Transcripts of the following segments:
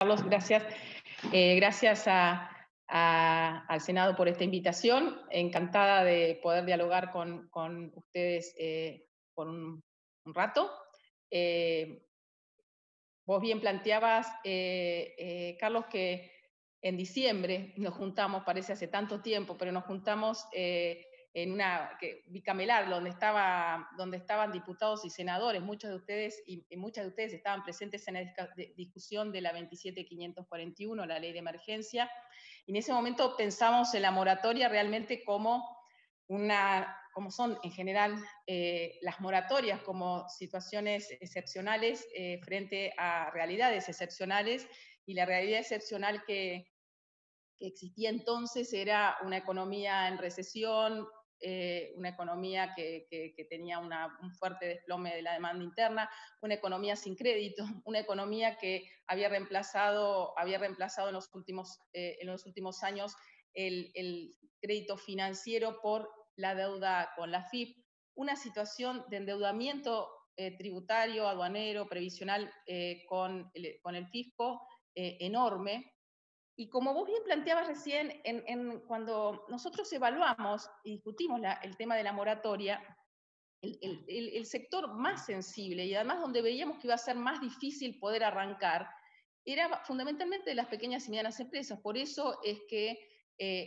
Carlos, gracias. Gracias al Senado por esta invitación. Encantada de poder dialogar con ustedes por un rato. Eh, Vos bien planteabas, Carlos, que en diciembre nos juntamos, parece hace tanto tiempo, pero nos juntamos en una bicameral donde estaban diputados y senadores. Muchos de ustedes y muchas de ustedes estaban presentes en la discusión de la 27541, la ley de emergencia. Y en ese momento pensamos en la moratoria realmente como como son en general las moratorias, como situaciones excepcionales frente a realidades excepcionales, y la realidad excepcional que existía entonces era una economía en recesión, una economía que tenía un fuerte desplome de la demanda interna, una economía sin crédito, una economía que había reemplazado en los últimos años el crédito financiero por la deuda con la FIP, una situación de endeudamiento tributario, aduanero, previsional con el fisco enorme. Y como vos bien planteabas recién, cuando nosotros evaluamos y discutimos el tema de la moratoria, el sector más sensible y además donde veíamos que iba a ser más difícil poder arrancar, era fundamentalmente las pequeñas y medianas empresas. Por eso es que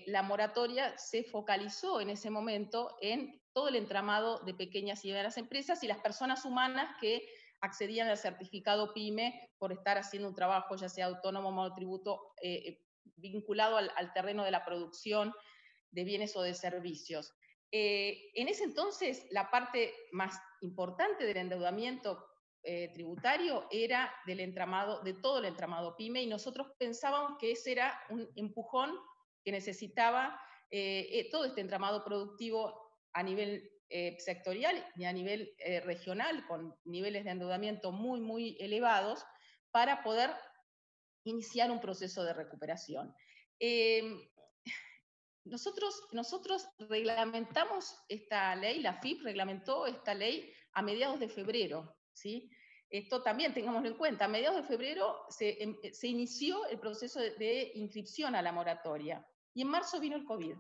la moratoria se focalizó en ese momento en todo el entramado de pequeñas y medianas empresas y las personas humanas que accedían al certificado PYME por estar haciendo un trabajo, ya sea autónomo o monotributo, vinculado al terreno de la producción de bienes o de servicios. En ese entonces, la parte más importante del endeudamiento tributario era de todo el entramado PYME, y nosotros pensábamos que ese era un empujón que necesitaba todo este entramado productivo a nivel sectorial y a nivel regional, con niveles de endeudamiento muy, muy elevados, para poder iniciar un proceso de recuperación. Eh, nosotros reglamentamos esta ley, la FIP reglamentó esta ley a mediados de febrero, ¿sí? Esto también tengámoslo en cuenta, a mediados de febrero se inició el proceso de inscripción a la moratoria y en marzo vino el COVID.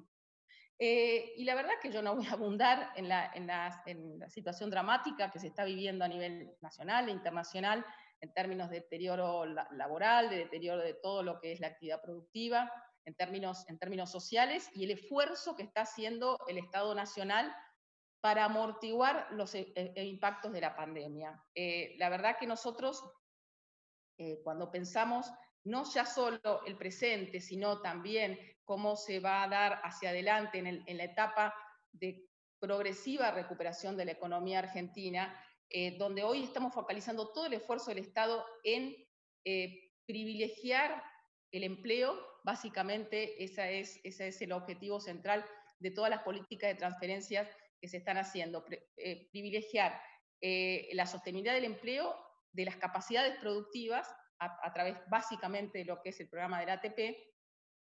Y la verdad que yo no voy a abundar en la situación dramática que se está viviendo a nivel nacional e internacional en términos de deterioro laboral, de deterioro de todo lo que es la actividad productiva, en términos sociales, y el esfuerzo que está haciendo el Estado Nacional para amortiguar los impactos de la pandemia. La verdad que nosotros, cuando pensamos no ya solo el presente, sino también cómo se va a dar hacia adelante en la etapa de progresiva recuperación de la economía argentina, donde hoy estamos focalizando todo el esfuerzo del Estado en privilegiar el empleo. Básicamente ese es el objetivo central de todas las políticas de transferencias que se están haciendo, privilegiar la sostenibilidad del empleo, de las capacidades productivas, a través básicamente de lo que es el programa del ATP,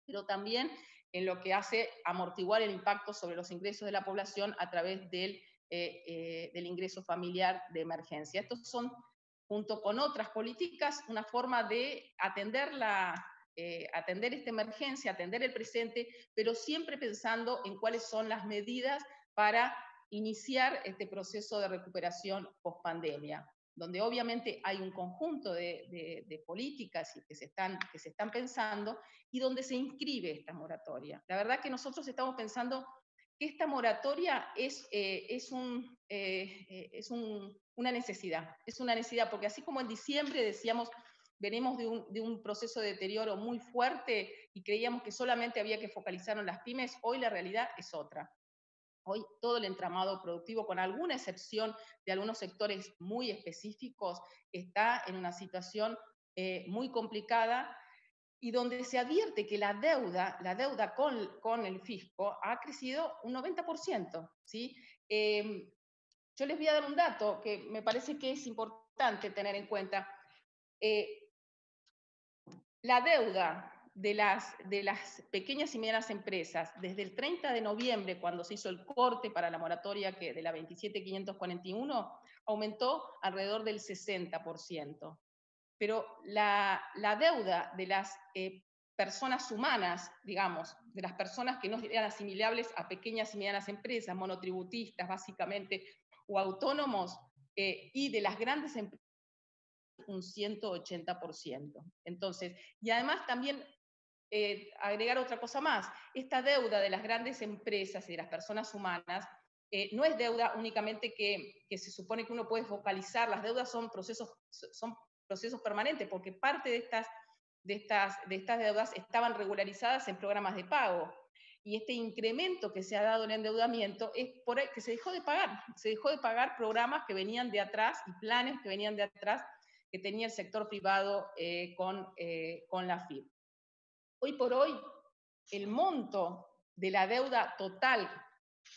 pero también en lo que hace amortiguar el impacto sobre los ingresos de la población a través del ingreso familiar de emergencia. Estos son, junto con otras políticas, una forma de atender esta emergencia, atender el presente, pero siempre pensando en cuáles son las medidas para iniciar este proceso de recuperación post-pandemia, donde obviamente hay un conjunto de políticas que se están pensando y donde se inscribe esta moratoria. La verdad que nosotros estamos pensando que esta moratoria una necesidad, porque así como en diciembre decíamos, venimos de un proceso de deterioro muy fuerte y creíamos que solamente había que focalizar en las pymes, hoy la realidad es otra. Hoy todo el entramado productivo, con alguna excepción de algunos sectores muy específicos, está en una situación muy complicada, y donde se advierte que la deuda con el fisco ha crecido un 90%, ¿sí? Yo les voy a dar un dato que me parece que es importante tener en cuenta. Eh, la deuda de las pequeñas y medianas empresas, desde el 30 de noviembre, cuando se hizo el corte para la moratoria de la 27541, aumentó alrededor del 60%. pero la deuda de las personas humanas, digamos, de las personas que no eran asimilables a pequeñas y medianas empresas, monotributistas básicamente, o autónomos, y de las grandes empresas, un 180%. Entonces, y además también agregar otra cosa más, esta deuda de las grandes empresas y de las personas humanas no es deuda únicamente que se supone que uno puede focalizar, las deudas son procesos permanentes, porque parte de estas deudas estaban regularizadas en programas de pago. Y este incremento que se ha dado en endeudamiento es por el que se dejó de pagar programas que venían de atrás y planes que venían de atrás que tenía el sector privado con la FIP. Hoy por hoy, el monto de la deuda total,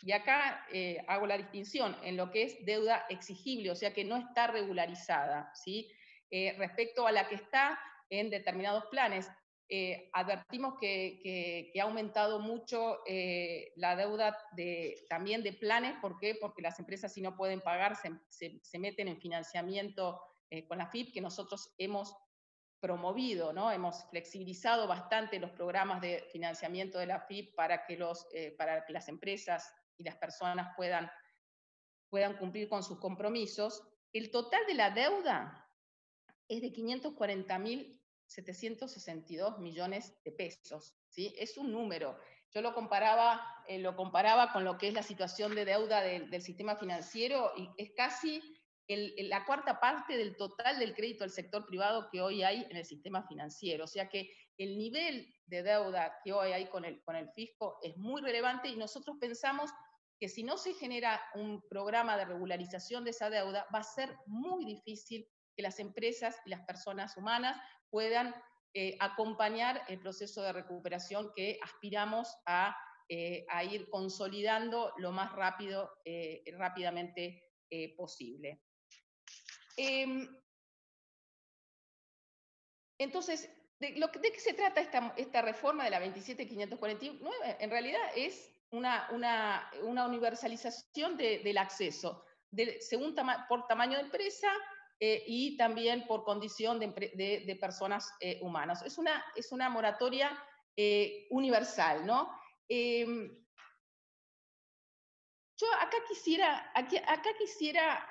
y acá hago la distinción en lo que es deuda exigible, o sea que no está regularizada, ¿sí? Respecto a la que está en determinados planes. Advertimos que ha aumentado mucho la deuda también de planes. ¿Por qué? Porque las empresas, si no pueden pagar, se meten en financiamiento con la FIP, que nosotros hemos promovido, ¿no? Hemos flexibilizado bastante los programas de financiamiento de la FIP para que las empresas y las personas puedan cumplir con sus compromisos. El total de la deuda es de 540.762 millones de pesos, ¿sí? Es un número. Yo lo comparaba con lo que es la situación de deuda del sistema financiero, y es casi la cuarta parte del total del crédito al sector privado que hoy hay en el sistema financiero. O sea que el nivel de deuda que hoy hay con el fisco es muy relevante, y nosotros pensamos que si no se genera un programa de regularización de esa deuda, va a ser muy difícil que las empresas y las personas humanas puedan acompañar el proceso de recuperación que aspiramos a ir consolidando lo más rápidamente posible. Entonces, ¿de qué se trata esta reforma de la 27.549? En realidad es una universalización del acceso, según por tamaño de empresa y también por condición de personas humanas. Es una moratoria universal, ¿no? Yo acá quisiera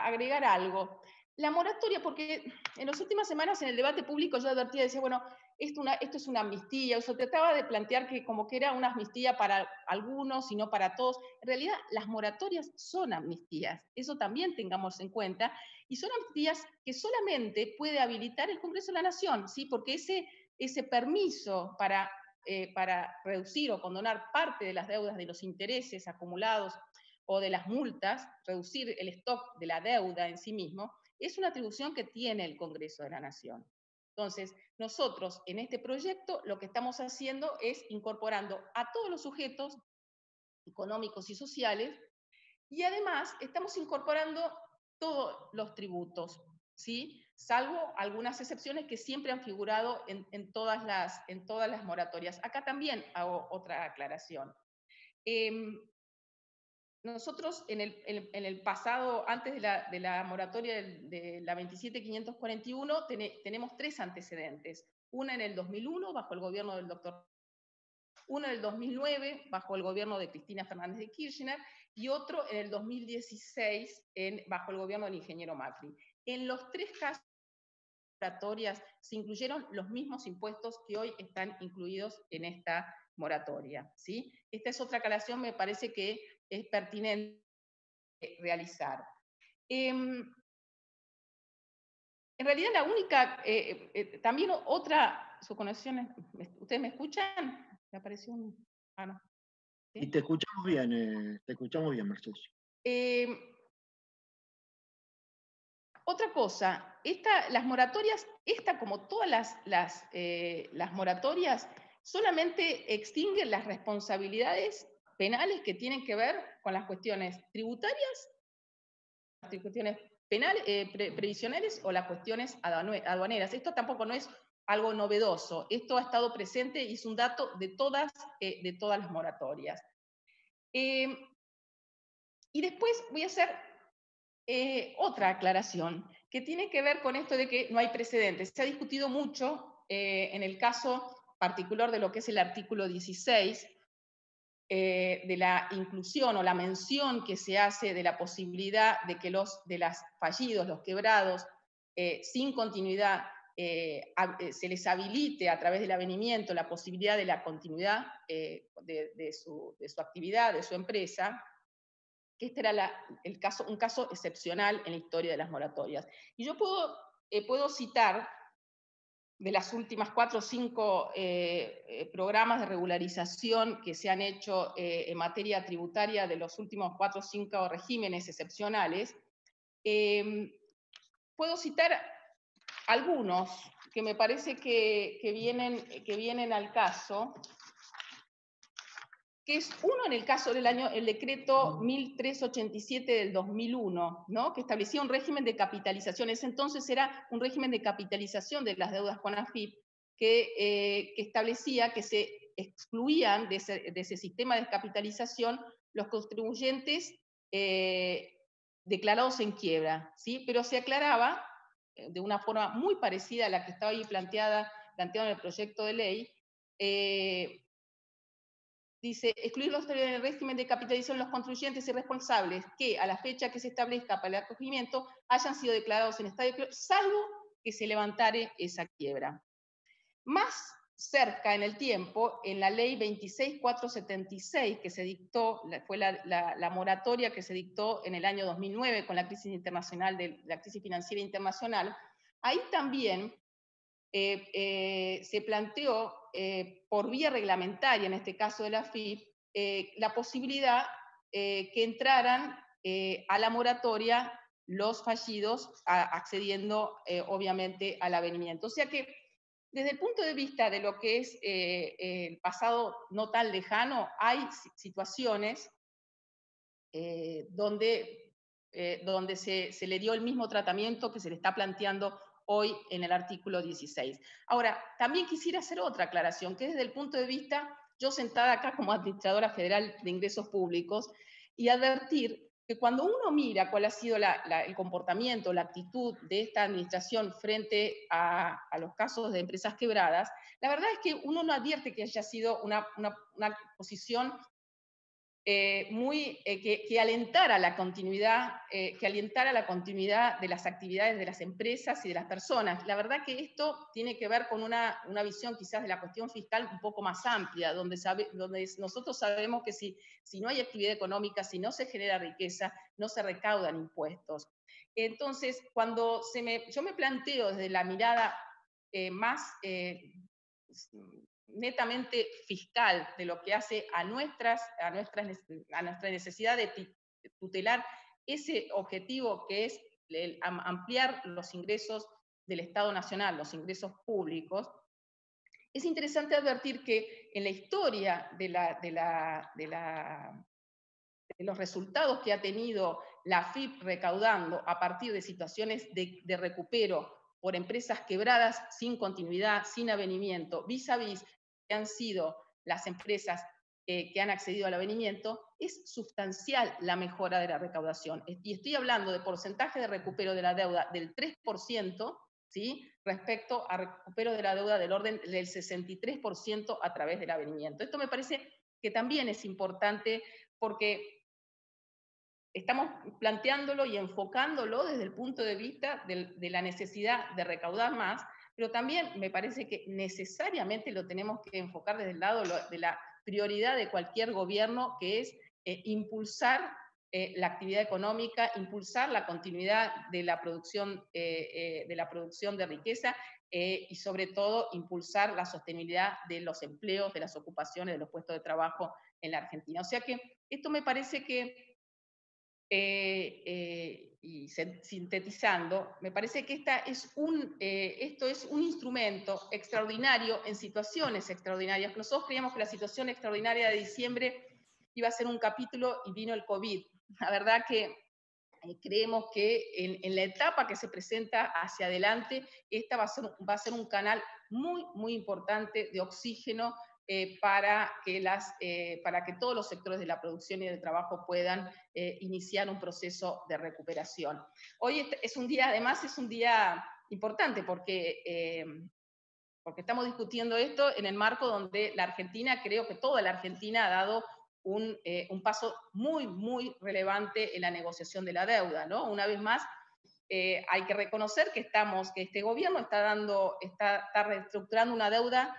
agregar algo. La moratoria, porque en las últimas semanas en el debate público yo advertía, decía, bueno, esto es una amnistía, o sea, trataba de plantear que como que era una amnistía para algunos y no para todos. En realidad, las moratorias son amnistías, eso también tengamos en cuenta, y son amnistías que solamente puede habilitar el Congreso de la Nación, ¿sí? Porque ese permiso para reducir o condonar parte de las deudas de los intereses acumulados o de las multas, reducir el stock de la deuda en sí mismo, es una atribución que tiene el Congreso de la Nación. Entonces, nosotros en este proyecto lo que estamos haciendo es incorporando a todos los sujetos económicos y sociales, y además estamos incorporando todos los tributos, ¿sí? Salvo algunas excepciones que siempre han figurado en todas las moratorias. Acá también hago otra aclaración. Nosotros en el pasado, antes de la moratoria de la 27.541, tenemos tres antecedentes. Una en el 2001, bajo el gobierno del doctor, una en el 2009, bajo el gobierno de Cristina Fernández de Kirchner, y otro en el 2016, bajo el gobierno del ingeniero Macri. En los tres casos moratorias se incluyeron los mismos impuestos que hoy están incluidos en esta moratoria, ¿sí? Esta es otra aclaración, me parece que es pertinente realizar. En realidad la única, también otra, su conexión, ¿ustedes me escuchan? Me apareció un... Ah, no. ¿Sí? Y te escuchamos bien, Mercedes. Otra cosa, las moratorias, como todas las moratorias, solamente extinguen las responsabilidades penales que tienen que ver con las cuestiones tributarias, las cuestiones penales, previsionales o las cuestiones aduaneras. Esto tampoco no es algo novedoso, esto ha estado presente y es un dato de todas las moratorias. Y después voy a hacer otra aclaración. que tiene que ver con esto de que no hay precedentes. Se ha discutido mucho en el caso particular de lo que es el artículo 16, de la inclusión o la mención que se hace de la posibilidad de que los fallidos, los quebrados, sin continuidad, se les habilite a través del avenimiento la posibilidad de la continuidad de su actividad, de su empresa, que este era un caso excepcional en la historia de las moratorias. Y yo puedo citar de las últimas 4 o 5 programas de regularización que se han hecho en materia tributaria de los últimos 4 o 5 regímenes excepcionales, puedo citar algunos que me parece que vienen al caso, que es uno en el caso del el decreto 1387 del 2001, ¿no? Que establecía un régimen de capitalización. Ese entonces era un régimen de capitalización de las deudas con AFIP que establecía que se excluían de ese sistema de capitalización los contribuyentes declarados en quiebra, ¿sí? Pero se aclaraba de una forma muy parecida a la que estaba ahí planteado en el proyecto de ley, dice, excluir del régimen de capitalización los contribuyentes y responsables que a la fecha que se establezca para el acogimiento hayan sido declarados en estado de quiebra, salvo que se levantare esa quiebra. Más cerca en el tiempo, en la ley 26476 que se dictó, fue la moratoria que se dictó en el año 2009 con la crisis internacional, la crisis financiera internacional, ahí también se planteó por vía reglamentaria, en este caso de la AFIP, la posibilidad que entraran a la moratoria los fallidos accediendo obviamente al avenimiento. O sea que desde el punto de vista de lo que es el pasado no tan lejano, hay situaciones donde se le dio el mismo tratamiento que se le está planteando hoy en el artículo 16. Ahora, también quisiera hacer otra aclaración, que desde el punto de vista, yo sentada acá como administradora federal de ingresos públicos, y advertir que cuando uno mira cuál ha sido el comportamiento, la actitud de esta administración frente a los casos de empresas quebradas, la verdad es que uno no advierte que haya sido una posición que alentara la continuidad, de las actividades de las empresas y de las personas. La verdad que esto tiene que ver con una visión quizás de la cuestión fiscal un poco más amplia, donde nosotros sabemos que si no hay actividad económica, si no se genera riqueza, no se recaudan impuestos. Entonces, cuando yo me planteo desde la mirada más netamente fiscal de lo que hace a nuestra necesidad de tutelar ese objetivo que es ampliar los ingresos del Estado Nacional, los ingresos públicos, es interesante advertir que en la historia de los resultados que ha tenido la AFIP recaudando a partir de situaciones de recupero por empresas quebradas sin continuidad, sin avenimiento, vis a vis que han sido las empresas que han accedido al avenimiento, es sustancial la mejora de la recaudación. Y estoy hablando de porcentaje de recupero de la deuda del 3%, ¿sí? Respecto a recupero de la deuda del orden del 63% a través del avenimiento. Esto me parece que también es importante porque estamos planteándolo y enfocándolo desde el punto de vista de la necesidad de recaudar más, pero también me parece que necesariamente lo tenemos que enfocar desde el lado de la prioridad de cualquier gobierno, que es impulsar la actividad económica, impulsar la continuidad de la producción de riqueza y sobre todo impulsar la sostenibilidad de los empleos, de las ocupaciones, de los puestos de trabajo en la Argentina. O sea que esto me parece que y sintetizando, me parece que esto es un instrumento extraordinario en situaciones extraordinarias. Nosotros creíamos que la situación extraordinaria de diciembre iba a ser un capítulo y vino el COVID. La verdad que creemos que en la etapa que se presenta hacia adelante, esta va a ser un canal muy, muy importante de oxígeno para que todos los sectores de la producción y del trabajo puedan iniciar un proceso de recuperación. Hoy es un día, además, es un día importante porque estamos discutiendo esto en el marco donde la Argentina, creo que toda la Argentina ha dado un paso muy, muy relevante en la negociación de la deuda, ¿no? Una vez más, hay que reconocer que este gobierno está reestructurando una deuda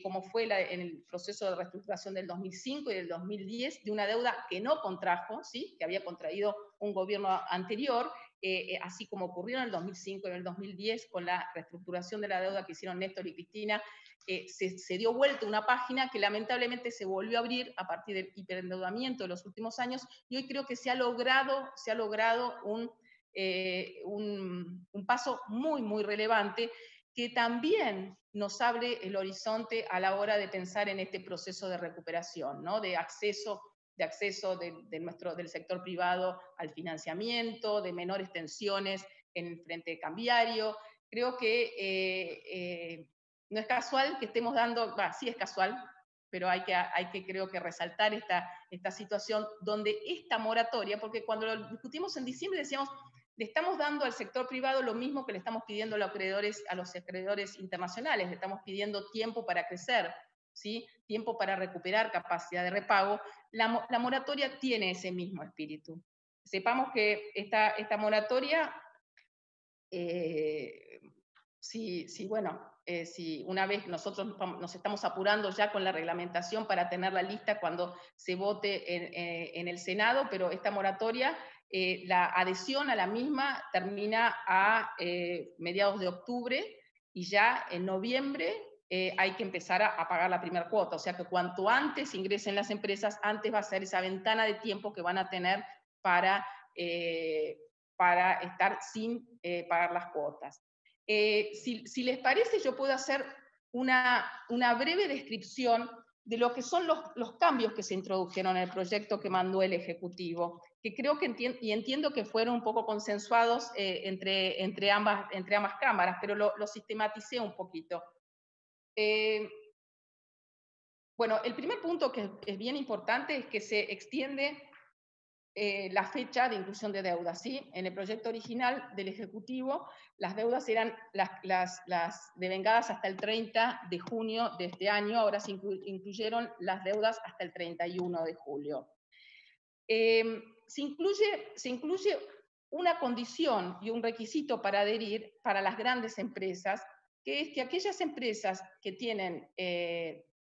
como fue en el proceso de reestructuración del 2005 y del 2010, de una deuda que no contrajo, ¿sí? Que había contraído un gobierno anterior, así como ocurrió en el 2005 y en el 2010 con la reestructuración de la deuda que hicieron Néstor y Cristina. Se dio vuelta una página que lamentablemente se volvió a abrir a partir del hiperendeudamiento de los últimos años, y hoy creo que se ha logrado un paso muy, muy relevante que también nos abre el horizonte a la hora de pensar en este proceso de recuperación, ¿no? De acceso del sector privado al financiamiento, de menores tensiones en el frente cambiario. Creo que no es casual que estemos dando, sí es casual, pero hay que creo que resaltar esta situación donde esta moratoria, porque cuando lo discutimos en diciembre decíamos, le estamos dando al sector privado lo mismo que le estamos pidiendo a los acreedores internacionales, le estamos pidiendo tiempo para crecer, ¿sí? Tiempo para recuperar capacidad de repago. La moratoria tiene ese mismo espíritu. Sepamos que esta moratoria, si una vez nosotros nos estamos apurando ya con la reglamentación para tener la lista cuando se vote en el Senado, pero esta moratoria, la adhesión a la misma termina a mediados de octubre, y ya en noviembre hay que empezar a pagar la primera cuota. O sea que cuanto antes ingresen las empresas, antes va a ser esa ventana de tiempo que van a tener para estar sin pagar las cuotas. Si les parece, yo puedo hacer una breve descripción de lo que son los cambios que se introdujeron en el proyecto que mandó el Ejecutivo, que creo que entiendo que fueron un poco consensuados entre ambas cámaras, pero lo sistematicé un poquito. Bueno, el primer punto que es bien importante es que se extiende la fecha de inclusión de deudas, ¿sí? En el proyecto original del Ejecutivo, las deudas eran las devengadas hasta el 30 de junio de este año, ahora se incluyeron las deudas hasta el 31 de julio. Se incluye una condición y un requisito para adherir para las grandes empresas, que es que aquellas empresas que tienen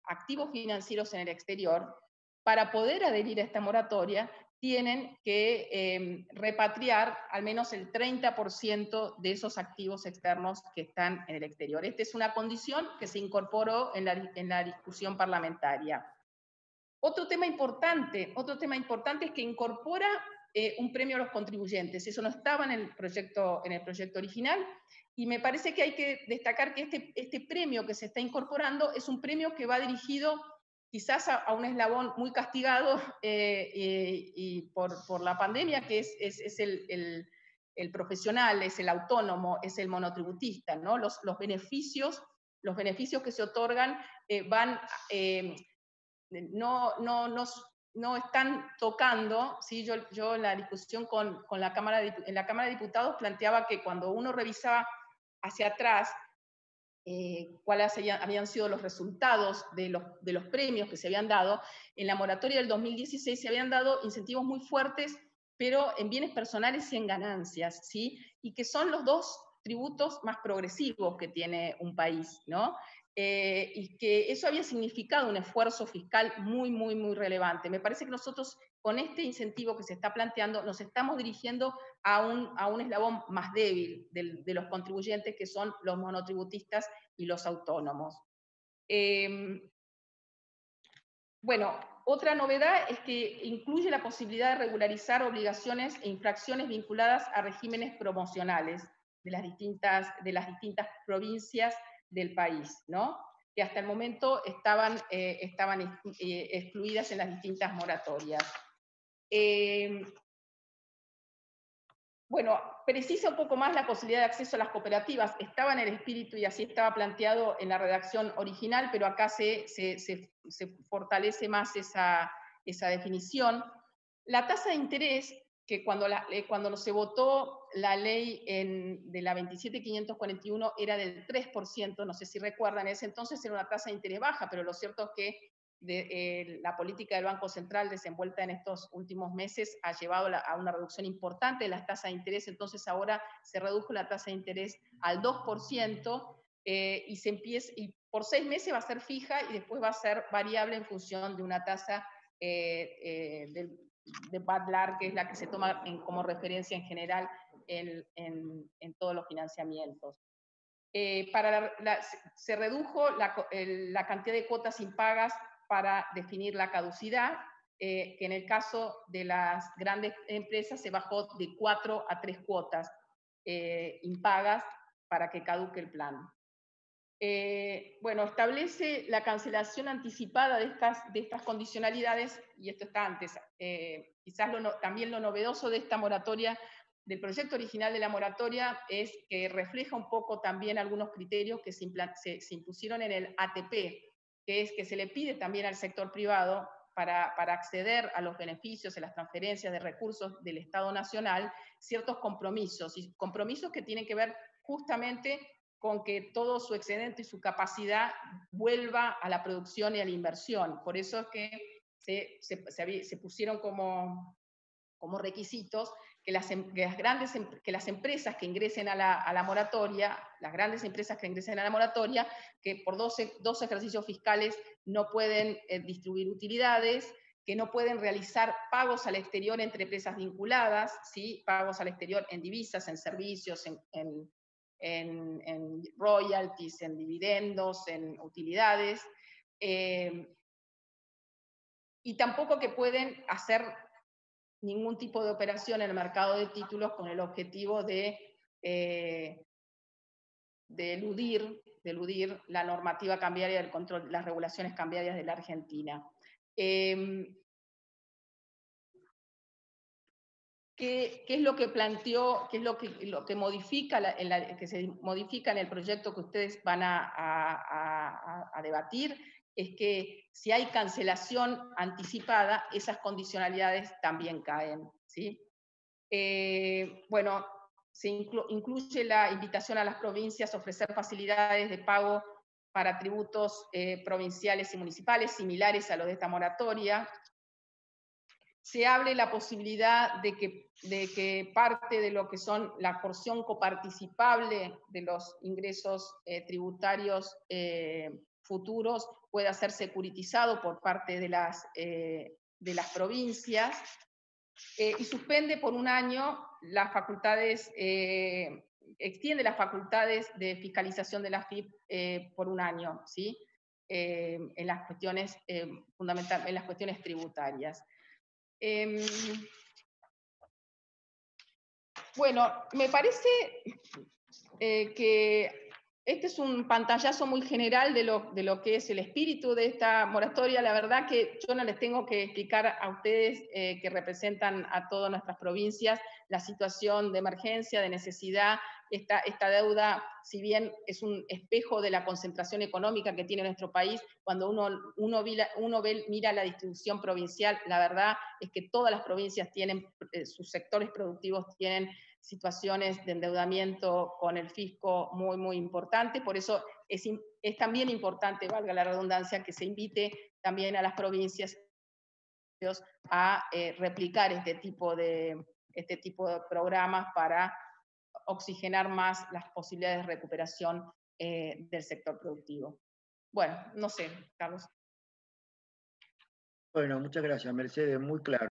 activos financieros en el exterior, para poder adherir a esta moratoria, tienen que repatriar al menos el 30% de esos activos externos que están en el exterior. Esta es una condición que se incorporó en la discusión parlamentaria. Otro tema importante es que incorpora un premio a los contribuyentes. Eso no estaba en el proyecto original, y me parece que hay que destacar que este premio que se está incorporando es un premio que va dirigido quizás a un eslabón muy castigado y por la pandemia, que es el profesional, es el autónomo, es el monotributista, ¿no? Los beneficios que se otorgan van... no están tocando, ¿sí? Yo en la discusión en la Cámara de Diputados planteaba que cuando uno revisaba hacia atrás cuáles habían sido los resultados de los premios que se habían dado, en la moratoria del 2016 se habían dado incentivos muy fuertes, pero en bienes personales y en ganancias, ¿sí? Y que son los dos tributos más progresivos que tiene un país, ¿no? Y que eso había significado un esfuerzo fiscal muy, muy, muy relevante. Me parece que nosotros, con este incentivo que se está planteando, nos estamos dirigiendo a un eslabón más débil de los contribuyentes, que son los monotributistas y los autónomos. Bueno, otra novedad es que incluye la posibilidad de regularizar obligaciones e infracciones vinculadas a regímenes promocionales de las distintas provincias del país, ¿no? Que hasta el momento estaban excluidas en las distintas moratorias. Bueno, precisa un poco más la posibilidad de acceso a las cooperativas. Estaba en el espíritu y así estaba planteado en la redacción original, pero acá se se fortalece más esa definición. La tasa de interés, que cuando se votó la ley de la 27.541 era del 3%, no sé si recuerdan, en ese entonces era una tasa de interés baja, pero lo cierto es que la política del Banco Central desenvuelta en estos últimos meses ha llevado a una reducción importante de las tasas de interés, entonces ahora se redujo la tasa de interés al 2%, y por 6 meses va a ser fija y después va a ser variable en función de una tasa de Badlar, que es la que se toma como referencia en general en todos los financiamientos. Se redujo la cantidad de cuotas impagas para definir la caducidad, que en el caso de las grandes empresas se bajó de 4 a 3 cuotas impagas para que caduque el plan. Bueno, establece la cancelación anticipada de estas condicionalidades, y esto está antes. Quizás también lo novedoso de esta moratoria, del proyecto original de la moratoria, es que refleja un poco también algunos criterios que se impusieron en el ATP, que es que se le pide también al sector privado para acceder a los beneficios, a las transferencias de recursos del Estado Nacional, ciertos compromisos, y compromisos que tienen que ver justamente con que todo su excedente y su capacidad vuelva a la producción y a la inversión. Por eso es que se pusieron como requisitos que las empresas que ingresen a la moratoria, las grandes empresas que ingresen a la moratoria, que por 12 ejercicios fiscales no pueden distribuir utilidades, que no pueden realizar pagos al exterior entre empresas vinculadas, ¿sí? Pagos al exterior en divisas, en servicios, en royalties, en dividendos, en utilidades, y tampoco que pueden hacer ningún tipo de operación en el mercado de títulos con el objetivo de eludir la normativa cambiaria del control, las regulaciones cambiarias de la Argentina. ¿Qué es lo que planteó, qué es lo que modifica, que se modifica en el proyecto que ustedes van a debatir? Es que si hay cancelación anticipada, esas condicionalidades también caen, ¿sí? Bueno, se incluye la invitación a las provincias a ofrecer facilidades de pago para tributos provinciales y municipales similares a los de esta moratoria. Se abre la posibilidad de que parte de lo que son la porción coparticipable de los ingresos tributarios futuros pueda ser securitizado por parte de las provincias, y suspende por un año las facultades, extiende las facultades de fiscalización de la FIP por un año, ¿sí? En las cuestiones fundamentales, en las cuestiones tributarias. Bueno, me parece que este es un pantallazo muy general de lo que es el espíritu de esta moratoria. La verdad que yo no les tengo que explicar a ustedes que representan a todas nuestras provincias la situación de emergencia, de necesidad. Esta deuda, si bien es un espejo de la concentración económica que tiene nuestro país, cuando uno mira la distribución provincial, la verdad es que todas las provincias tienen, sus sectores productivos tienen situaciones de endeudamiento con el fisco muy, muy importante. Por eso es también importante, valga la redundancia, que se invite también a las provincias a replicar este tipo de programas para oxigenar más las posibilidades de recuperación del sector productivo. Bueno, no sé, Carlos. Bueno, muchas gracias, Mercedes, muy claro.